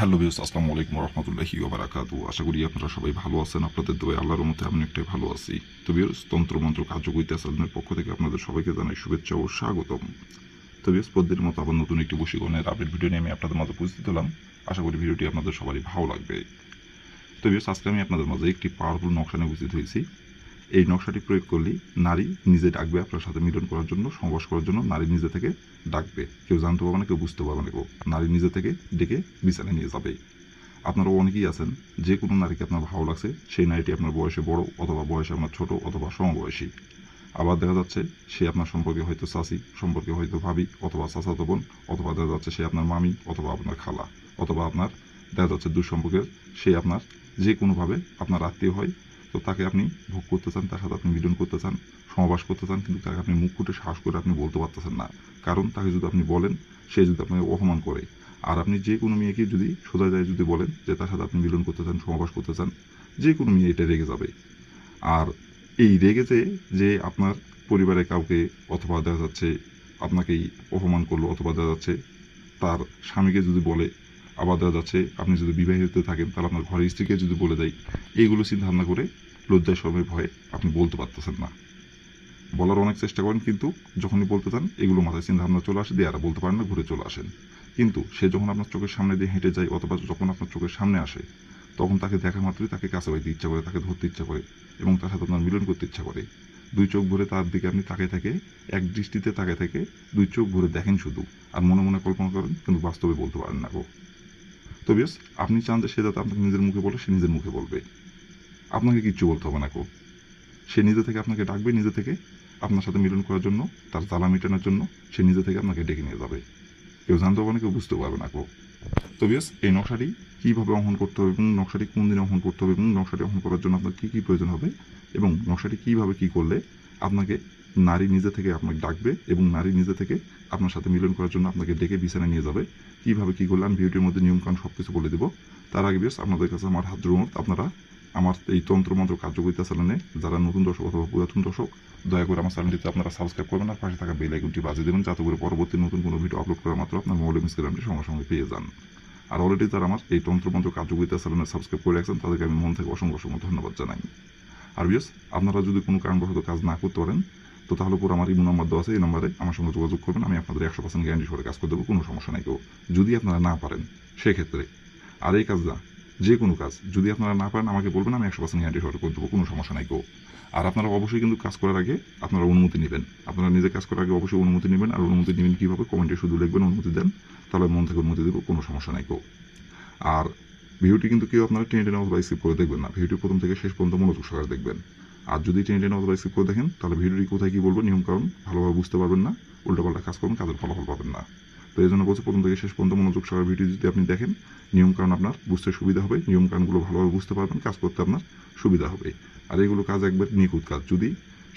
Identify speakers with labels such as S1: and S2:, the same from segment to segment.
S1: Hello views, আসসালামু আলাইকুম রহমতুল্লাহি ওবারাকাতু। আশা করি আপনারা সবাই ভালো আছেন। আপনাদের দোয়ায় আল্লাহর মধ্যে আমি একটাই ভালো আছি। তো ভিউস, তন্ত্রমন্ত্র কার্যকরিতা চ্যানেলের পক্ষ থেকে আপনাদের সবাইকে জানাই শুভেচ্ছা ও স্বাগতম। তো ভিউস, প্রতিদিনের মতো আবার নতুন একটি বশীকরণের আপডেট ভিডিও নিয়ে আমি আপনাদের মাঝে উপস্থিত হলাম। আশা করি ভিডিওটি আপনাদের সবারই ভালো লাগবে। তো ভিউস, আজকে আমি আপনাদের মাঝে একটি পাওয়ারফুল নকশা নিয়ে উপস্থিত হয়েছি। এই নকশাটি প্রয়োগ করলেই নারী নিজে ডাকবে আপনার সাথে মিলন করার জন্য, সহবাস করার জন্য। নারী নিজে থেকে ডাকবে, কেউ জানতে পারবে না, কেউ বুঝতে পারবে না। কেউ নারী নিজে থেকে ডেকে বিছানায় নিয়ে যাবে। আপনারা অনেকেই আছেন, যে কোনো নারীকে আপনার ভালো লাগছে, সেই নারীটি আপনার বয়সে বড় অথবা বয়সে আপনার ছোট অথবা সমবয়সী। আবার দেখা যাচ্ছে সে আপনার সম্পর্কে হয়তো চাচি, সম্পর্কে হয়তো ভাবি অথবা চাচাতো বোন, অথবা দেখা যাচ্ছে সে আপনার মামি অথবা আপনার খালা, অথবা আপনার দেখা যাচ্ছে দূর সম্পর্কের সে আপনার যে কোনোভাবে আপনার আত্মীয় হয়। তো তাকে আপনি ভোগ করতে চান, তার সাথে আপনি মিলন করতে চান, সমাবাস করতে চান, কিন্তু তাকে আপনি মুখ ফুটে সাহস করে আপনি বলতে পারতেছেন না। কারণ তাকে যদি আপনি বলেন, সে যদি আপনাকে অপমান করে। আর আপনি যে কোনো মেয়েকে যদি সোজা যায় যদি বলেন যে তার সাথে আপনি মিলন করতে চান, সমাবাস করতে চান, যে কোনো মেয়ে এটা রেগে যাবে। আর এই রেগেছে যে আপনার পরিবারের কাউকে অথবা দেখা যাচ্ছে আপনাকেই অপমান করলো, অথবা দেখা যাচ্ছে তার স্বামীকে যদি বলে, আবার দেখা যাচ্ছে আপনি যদি বিবাহিত থাকেন তাহলে আপনার ঘরের স্ত্রীকে যদি বলে দেয়, এইগুলো চিন্তা ভাবনা করে লজ্জায় শরমের ভয়ে আপনি বলতে পারতেছেন না। বলার অনেক চেষ্টা করেন, কিন্তু যখনই বলতে চান এগুলো মাথায় চিন্তা ভাবনা চলে আসে দিয়ে আর বলতে পারেন না, ঘুরে চলে আসেন। কিন্তু সে যখন আপনার চোখের সামনে দিয়ে হেঁটে যায় অথবা যখন আপনার চোখের সামনে আসে, তখন তাকে দেখা মাত্রই তাকে কাছে পাইতে ইচ্ছা করে, তাকে ধরতে ইচ্ছা করে এবং তার সাথে আপনার মিলন করতে ইচ্ছা করে। দুই চোখ ভরে তার দিকে আপনি তাকিয়ে থেকে, এক দৃষ্টিতে তাকিয়ে থেকে দুই চোখ ভরে দেখেন শুধু, আর মনে মনে কল্পনা করেন, কিন্তু বাস্তবে বলতে পারেন না গো। তো বেশ, আপনি চান যে সে যাতে আপনাকে নিজের মুখে বলে, সে নিজের মুখে বলবে, আপনাকে কিচ্ছু বলতে হবে না গো। সে নিজে থেকে আপনাকে ডাকবে, নিজে থেকে আপনার সাথে মিলন করার জন্য, তার জ্বালা মেটানোর জন্য সে নিজে থেকে আপনাকে ডেকে নিয়ে যাবে। কেউ জানতে পারবে না, কেউ বুঝতে পারবে না কেউ। তো বিয়াস, এই নকশাটি কীভাবে অঙ্কন করতে হবে এবং নকশাটি কোন দিনে অঙ্কন করতে হবে এবং নকশাটি অঙ্কন করার জন্য আপনার কী কী প্রয়োজন হবে এবং নকশাটি কীভাবে কী করলে আপনাকে নারী নিজে থেকে আপনাকে ডাকবে এবং নারী নিজে থেকে আপনার সাথে মিলন করার জন্য আপনাকে ডেকে বিছানায় নিয়ে যাবে, কীভাবে কী করলে আমি ভিডিওটির মধ্যে নিয়মকানুন সব কিছু বলে দেবো। তার আগে বিয়াস, আপনাদের কাছে আমার হাত জোড়, আপনারা আমার এই তন্ত্রমন্ত্র কার্যকরিতা চ্যানেলে যারা নতুন দর্শক অথবা পুরাতন দর্শক, দয়া করে আমার চ্যানেলটিতে আপনারা সাবস্ক্রাইব করবেন আর পাশে থাকা বেল আইকনটি বাজিয়ে দেবেন, যাতে করে পরবর্তী নতুন কোনো ভিডিও আপলোড করা মাত্র আপনার মোবাইল ইনস্টাগ্রামটি সঙ্গে সঙ্গে পেয়ে যান। আর অলরেডি যারা আমার এই তন্ত্রমন্ত্র কার্যকরিতা চ্যানেলে সাবস্ক্রাইব করে রাখছেন, তাদেরকে আমি মন থেকে অসংখ্য অসংখ্য ধন্যবাদ জানাই। আর বিয়াস, আপনারা যদি কোনো কারণবশত কাজ না করতে পারেন, তো তাহলে পর আমার ইমো নাম্বার দেওয়া আছে, এই নাম্বারে আমার সঙ্গে যোগাযোগ করবেন। আমি আপনাদের 100% গ্যারান্টি সহকারে কাজ করে দেবো, কোনো সমস্যা নাই কেউ। যদি আপনারা না পারেন সেক্ষেত্রে, আর এই কাজ না, যে কোনো কাজ যদি আপনারা না পারেন আমাকে বলবেন, আমি 100% গ্যারান্টি সহকারে করে দেবো, কোনো সমস্যা নাই কেউ। আর আপনারা অবশ্যই কিন্তু কাজ করার আগে আপনারা অনুমতি নেবেন। আপনারা নিজে কাজ করার আগে অবশ্যই অনুমতি নেবেন। আর অনুমতি নেবেন কীভাবে? কমেন্টে শুধু লিখবেন অনুমতি দেন, তাহলে মন থেকে অনুমতি দেবো, কোনো সমস্যা নাই কেউ। আর ভিডিওটি কিন্তু কেউ আপনারা টেনে টেনে অথবা স্কিপ করে দেখবেন না, ভিডিওটি প্রথম থেকে শেষ পর্যন্ত মনোযোগ সহকারে দেখবেন। আর যদি টেনে টেনে অথবা স্কিপ করে দেখেন, তাহলে ভিডিওটি কোথায় কী বলবো নিয়মকানুন ভালোভাবে বুঝতে পারবেন না, উল্টোপাল্টা কাজ করবেন, কাজের ফলাফল পাবেন না। তো এই জন্য বলছি, প্রথম থেকে শেষ পর্যন্ত মনোযোগ সহকারে ভিডিও যদি আপনি দেখেন, নিয়মকানুন আপনার বুঝতে সুবিধা হবে, নিয়মকানুনগুলো ভালোভাবে বুঝতে পারবেন, কাজ করতে আপনার সুবিধা হবে। আর এগুলো কাজ একবার নিখুঁত কাজ। যদি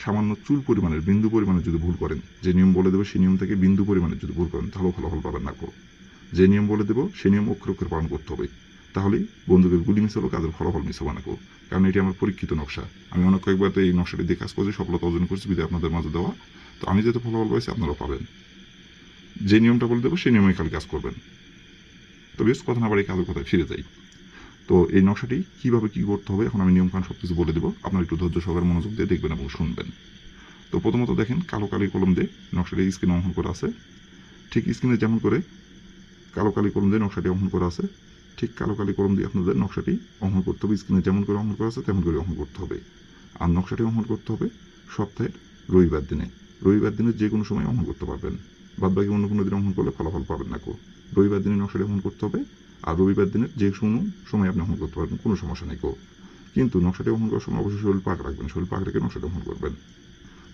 S1: সামান্য চুল পরিমাণের, বিন্দু পরিমাণের যদি ভুল করেন, যে নিয়ম বলে দেবো সেই নিয়ম থেকে বিন্দু পরিমাণের যদি ভুল করেন, তাহলেও ফলাফল পাবেন না। যে নিয়ম বলে দেবো সেই নিয়ম অক্ষরে অক্ষরে পালন করতে হবে, তাহলেই বন্ধুকের গুলি মিস হলো, কাজের ফলাফল মিস হবে না। কারণ এটি আমার পরীক্ষিত নকশা। আমি অনেক কয়েকবার তো এই নকশাটি দিয়ে কাজ করছি, সফলতা অর্জন করছি, বিধে আপনাদের মাঝে দেওয়া। তো আমি যেহেতু ফলাফল পাইছি, আপনারাও পাবেন। যে নিয়মটা বলে দেবো সেই নিয়মে খালি কাজ করবেন। তো বেশ, কথা না বাড়ি কাজের কথায় ফিরে যাই। তো এই নকশাটি কীভাবে কী করতে হবে এখন আমি নিয়মকানুন সব কিছু বলে দেবো, আপনারা একটু ধৈর্য সহকারে মনোযোগ দিয়ে দেখবেন এবং শুনবেন। তো প্রথমত দেখেন, কালো কালি কলম দিয়ে নকশাটি স্ক্রিনে অঙ্কন করা আছে। ঠিক স্ক্রিনে যেমন করে কালো কালি কলম দিয়ে নকশাটি অঙ্কন করা আছে, ঠিক কালো কালি কলম দিয়ে আপনাদের নকশাটি অঙ্কন করতে হবে। স্ক্রিনে যেমন করে অঙ্কন করা আছে তেমন করে অঙ্কন করতে হবে। আর নকশাটি অঙ্কন করতে হবে সপ্তাহের রবিবার দিনে। রবিবার দিনে যে কোনো সময় অঙ্কন করতে পারবেন, বাদ বাকি অন্য কোনো দিন অঙ্কন করলে ফলাফল পাবেন না কেউ। রবিবার দিনে নকশাটি অঙ্কন করতে হবে, আর রবিবার দিনের যে কোনো সময় আপনি অঙ্কন করতে পারবেন, কোনো সমস্যা নেই কেউ। কিন্তু নকশাটি অঙ্কন করার সময় অবশ্যই শরীর পাক রাখবেন, শরীর পাক রেখে নকশাটি অঙ্কন করবেন।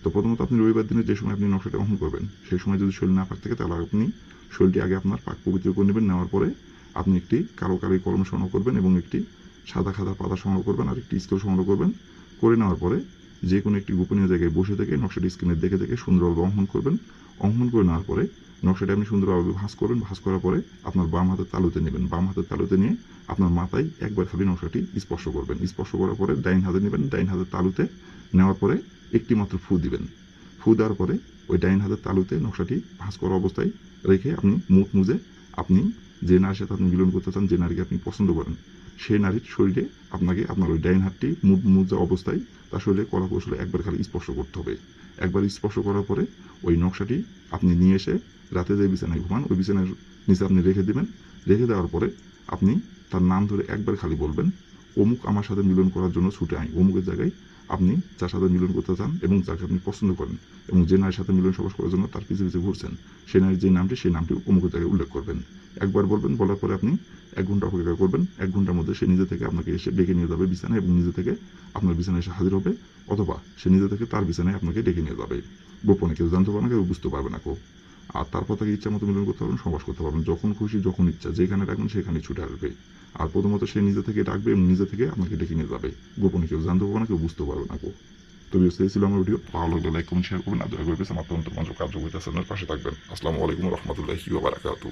S1: তো প্রথমত আপনি রবিবার দিনে যে সময় আপনি নকশাটি অঙ্কন করবেন, সেই সময় যদি শরীর না পাক থাকে, তাহলে আপনি শরীরটি আগে আপনার পাক পবিত্র করে নেবেন। নেওয়ার পরে আপনি একটি কালো কালি কলম সংগ্রহ করবেন এবং একটি সাদা খাতা পাতা সংগ্রহ করবেন আর একটি স্কেল সংগ্রহ করবেন। করে নেওয়ার পরে যে কোনো একটি গোপনীয় জায়গায় বসে থেকে নকশাটি স্ক্রিনে দেখে দেখে সুন্দরভাবে অঙ্কন করবেন। অঙ্কন করে নেওয়ার পরে নকশাটি আপনি সুন্দরভাবে ভাঁজ করবেন। ভাঁজ করার পরে আপনার বাম হাতের তালুতে নেবেন। বাম হাতের তালুতে নিয়ে আপনার মাথায় একবার খালি নকশাটি স্পর্শ করবেন। স্পর্শ করার পরে ডাইন হাতে নেবেন। ডাইন হাতের তালুতে নেওয়ার পরে একটি মাত্র ফু দিবেন। ফু দেওয়ার পরে ওই ডাইন হাতের তালুতে নকশাটি ভাঁজ করা অবস্থায় রেখে আপনি মুখ মুজে আপনি যে নারীর সাথে আপনি মিলন করতে চান, যে নারীকে আপনি পছন্দ করেন, সেই নারীর শরীরে আপনাকে আপনার ওই ডাইন হাতটি মুজা অবস্থায় তার শরীরে কলা কৌশলে একবার খালি স্পর্শ করতে হবে। একবার স্পর্শ করার পরে ওই নকশাটি আপনি নিয়ে এসে রাতে যে বিছানায় ঘুমান ওই বিছানার নিচে আপনি রেখে দেবেন। রেখে দেওয়ার পরে আপনি তার নাম ধরে একবার খালি বলবেন, অমুক আমার সাথে মিলন করার জন্য ছুটে আই। অমুকের জায়গায় আপনি যার সাথে মিলন করতে চান এবং যাকে আপনি পছন্দ করেন এবং যে নারীর সাথে মিলন সবাস করার জন্য তার পিছু পিছু ঘুরছেন, সেই নারীর যে নামটি সেই নামটি অমুকের জায়গায় উল্লেখ করবেন। একবার বলবেন, বলার পরে আপনি 1 ঘন্টা অপেক্ষা করবেন। 1 ঘন্টার মধ্যে সে নিজে থেকে আপনাকে এসে ডেকে নিয়ে যাবে বিছানায় এবং নিজে থেকে আপনার বিছানায় এসে হাজির হবে, অথবা সে নিজে থেকে তার বিছানায় আপনাকে ডেকে নিয়ে যাবে। গোপনে কেউ জানতে পারবে না, কেউ বুঝতে পারবে না কেউ। আর তারপর তাকে ইচ্ছা মতো মিলন করতে পারবেন, সবাস করতে পারবেন, যখন খুশি যখন ইচ্ছা যেখানে ডাকবেন সেখানে ছুটে আসবে। আর প্রথমত সে নিজে থেকে ডাকবে এবং নিজে থেকে আপনাকে ডেকে নিয়ে যাবে। গোপনে কেউ জানতে পারবে না, কেউ বুঝতে পারবে না কেউ। তো এই ছিল আমার ভিডিও। ভালো লাগলে লাইক কমেন্ট শেয়ার করবেন আর দয়া করে আমার তন্ত্র মন্ত্র কার্যকরিতা চ্যানেলের পাশে থাকবেন। আসসালামু আলাইকুম রহমতুল্লাহি ওয়া বারাকাতুহু।